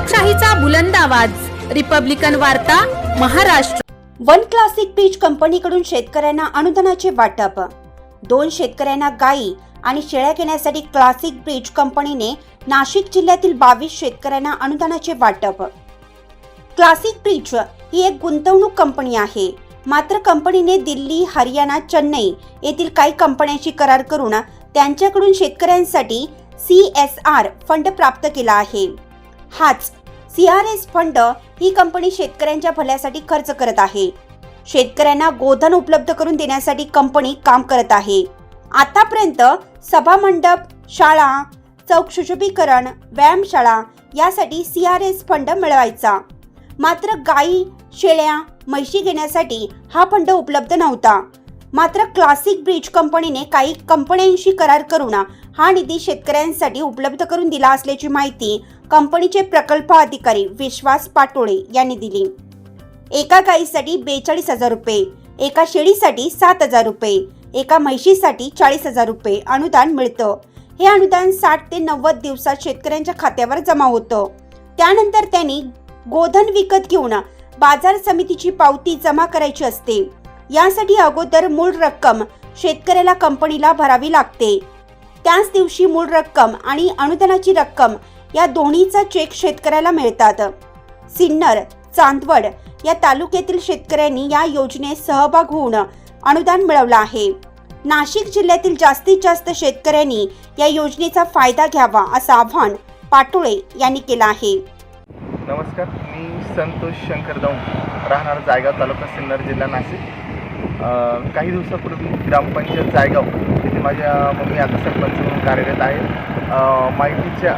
लोकशाहीचा बुलंद आवाज, रिपब्लिकन वार्ता, महाराष्ट्र। वन क्लासिक बीज कंपनीकडून शेतकऱ्यांना अनुदानाचे वाटप। 2 शेतकऱ्यांना गायी आणि शेळ्या घेण्यासाठी क्लासिक ब्रीज कंपनीने नाशिक जिल्ह्यातील 22 शेतकऱ्यांना अनुदानाचे वाटप। क्लासिक ब्रीज ही एक गुंतवणूक कंपनी आहे, मात्र कंपनीने दिल्ली, हरियाणा, चेन्नई येथील काही कंपन्यांशी करार करून त्यांच्याकडून शेतकऱ्यांसाठी CSR फंड प्राप्त केला आहे। हाच CRS फंड ही कंपनी शेतकऱ्यांच्या भल्यासाठी खर्च करत आहे। शेतकऱ्यांना गोधन उपलब्ध करून देण्यासाठी कंपनी काम करत आहे। आतापर्यंत सभा मंडप, शाळा, चौक सुशोभीकरण, व्यायामशाळा यासाठी CRS फंड मिळवायचा, मात्र गायी, शेळ्या, म्हशी घेण्यासाठी हा फंड उपलब्ध नव्हता। मात्र क्लासिक ब्रीज कंपनीने काही कंपन्यांशी करार करून हा निधी शेतकऱ्यांसाठी उपलब्ध करून दिला असल्याची माहिती कंपनीचे प्रकल्प अधिकारी विश्वास पाटोळे यांनी दिली। एका गायीसाठी 42,000 रुपये, एका शेळीसाठी 7,000 रुपये, एका म्हशीसाठी 40,000 रुपये अनुदान मिळतं। हे अनुदान 60 ते 90 दिवसात शेतकऱ्यांच्या खात्यावर जमा होतं। त्यानंतर त्यांनी गोधन विकत घेऊन बाजार समितीची पावती जमा करायची असते। यासाठी अगोदर मूळ रक्कम शेतकऱ्याला कंपनीला भरावी लागते। त्याच दिवशी मूळ रक्कम आणि अनुदानाची रक्कम या दोन्हीचा चेक शेतकऱ्याला मिळतात। सिन्नर, चांदवड या तालुक्यातील शेतकऱ्यांनी या योजनेत सहभाग होऊन अनुदान मिळवलं आहे। नाशिक जिल्ह्यातील जास्तीत जास्त शेतकऱ्यांनी या योजनेचा फायदा घ्यावा असं आवाहन पाटोळे यांनी केलं आहे। नमस्कार, मी संतोष शंकर दौंड, राहणार जायगाव, तालुका सिन्नर, जिल्हा नाशिक। काही दिवसापूर्वी ग्रामपंचायत जायगाव येथे माझ्या मम्मी आता सरपंच म्हणून कार्यरत आहे।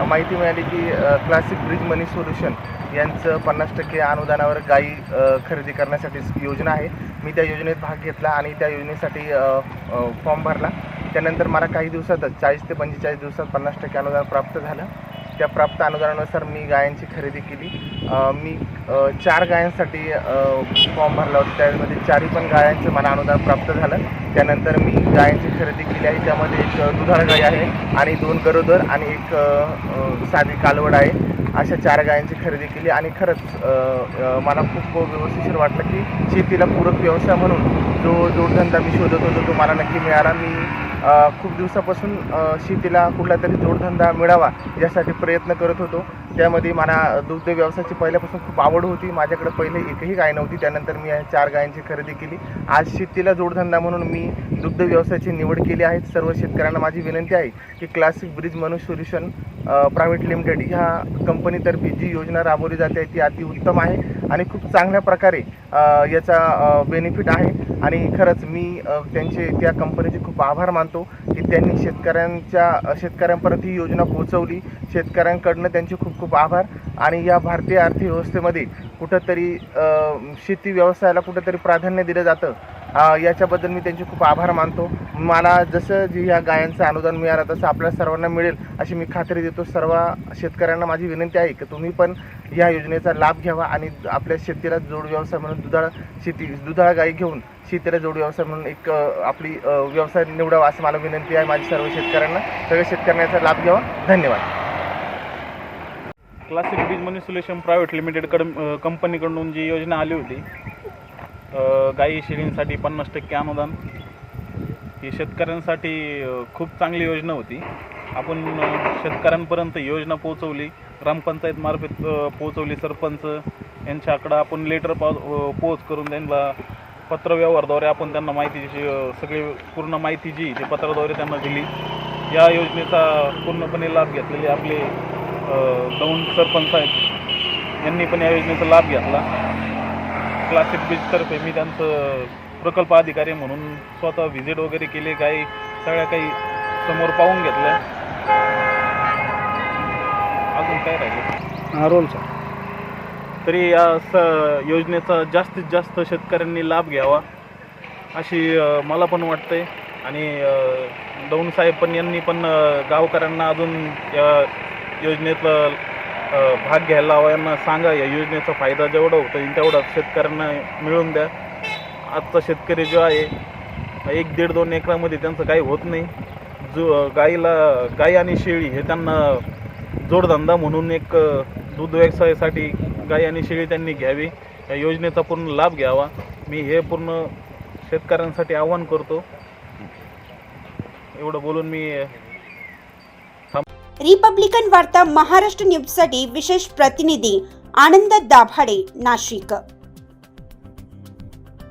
माहिती मिळाली की क्लासिक ब्रीज मनी सोल्युशन यांचं 50% अनुदानावर गायी खरेदी करण्यासाठी योजना आहे। मी त्या योजनेत भाग घेतला आणि त्या योजनेसाठी फॉर्म भरला। त्यानंतर मला काही दिवसातच 40 ते 45 दिवसात 50% अनुदान प्राप्त झालं। त्या प्राप्त अनुदानानुसार मी गायांची खरेदी केली। मी 4 गायांसाठी फॉर्म भरला होता, त्यामध्ये 4ही पण गायांचं मला अनुदान प्राप्त झालं। त्यानंतर मी गायांची खरेदी केली आहे, त्यामध्ये एक दुधाळ गाय आहे आणि 2 गरोदर आणि एक साधी कालवड आहे। अशा 4 गायांची खरेदी केली आणि खरंच मला खूप व्यवस्थित वाटलं की शेतीला पूरक व्यवसाय म्हणून जो जोडधंदा मी शोधत होतो तो मला नक्की मिळाला। मी खूप दिवसापासून शेतीला कुठला तरी जोडधंदा मिळावा यासाठी प्रयत्न करत होतो। त्यामध्ये मला दुग्ध व्यवसायाची पहिल्यापासून खूप आवड होती। माझ्याकडे पहिले एकही गाय नव्हती, त्यानंतर मी 4 गायांची खरेदी केली। आज शेतीला जोडधंदा म्हणून मी दुग्ध व्यवसायाची निवड केली आहे। सर्व शेतकऱ्यांना माझी विनंती आहे की क्लासिक ब्रीज मनी सोल्युशन प्रायव्हेट लिमिटेड ह्या कंपनीतर्फे जी योजना राबवली जाते ती अति उत्तम आहे आणि खूप चांगल्या प्रकारे याचा बेनिफिट आहे। आणि खरंच मी त्या कंपनीचे खूप आभार मानतो की त्यांनी शेतकऱ्यांपर्यंत ही योजना पोहोचवली। शेतकऱ्यांकडनं त्यांचे खूप खूप आभार। आणि या भारतीय अर्थव्यवस्थेमध्ये कुठंतरी शेती व्यवसायाला कुठंतरी प्राधान्य दिलं जातं, याच्याबद्दल मी त्यांचे खूप आभार मानतो। मला जसं जी ह्या गायांचं अनुदान मिळालं तसं आपल्या सर्वांना मिळेल अशी मी खात्री देतो। सर्व शेतकऱ्यांना माझी विनंती आहे की तुम्ही पण या योजनेचा लाभ घ्यावा आणि आपल्या शेतीला जोड व्यवसाय म्हणून दुधाळ गाई घेऊन शेतीला जोड व्यवसाय म्हणून एक आपली व्यवसाय निवडावा असं मला विनंती आहे माझी सर्व शेतकऱ्यांना। सगळ्या शेतकऱ्यांना याचा लाभ घ्यावा। धन्यवाद। क्लासिक ब्रीज मनी सोल्युशन प्रायव्हेट लिमिटेड कंपनीकडून जी योजना आली होती गायी शेळींसाठी 50% अनुदान, ही शेतकऱ्यांसाठी खूप चांगली योजना होती। आपण शेतकऱ्यांपर्यंत योजना पोहोचवली, ग्रामपंचायत मार्फत पोहोचवली, सरपंच यांच्याकडं आपण लेटर पोच करून त्यांना पत्रव्यवहाराद्वारे आपण त्यांना माहितीची सगळी पूर्ण माहिती जी ती पत्राद्वारे त्यांना दिली। या योजनेचा पूर्णपणे लाभ घेतलेले आपले दौंड सरपंच आहेत, यांनी पण या योजनेचा लाभ घेतला। क्लासिक ब्रीजतर्फे मी त्यांचं प्रकल्प अधिकारी म्हणून स्वतः व्हिजिट वगैरे केले, सगळ्या काही समोर पाहून घेतलं। अजून काय राहिलं रोलचा तरी या योजनेचा जास्तीत जास्त शेतकऱ्यांनी लाभ घ्यावा अशी मला पण वाटते। आणि दौंड साहेब पण यांनी पण गावकऱ्यांना अजून या योजनेत भाग घ्यायला हवा, यांना सांगा या योजनेचा फायदा जेवढा होता येईल तेवढा शेतकऱ्यांना मिळवून द्या। आजचा शेतकरी जो आहे 1-1.5-2 एकरामध्ये त्यांचं काही होत नाही। गाई आणि शेळी हे त्यांना जोडधंदा म्हणून एक दूध व्यवसायासाठी गाई आणि शेळी त्यांनी घ्यावी, या योजनेचा पूर्ण लाभ घ्यावा. मी हे पूर्ण शेतकऱ्यांसाठी आवाहन करतो. एवढं बोलून मी रिपब्लिकन वार्ता महाराष्ट्र न्यूजसाठी विशेष प्रतिनिधी आनंद दाभाडे, नाशिक.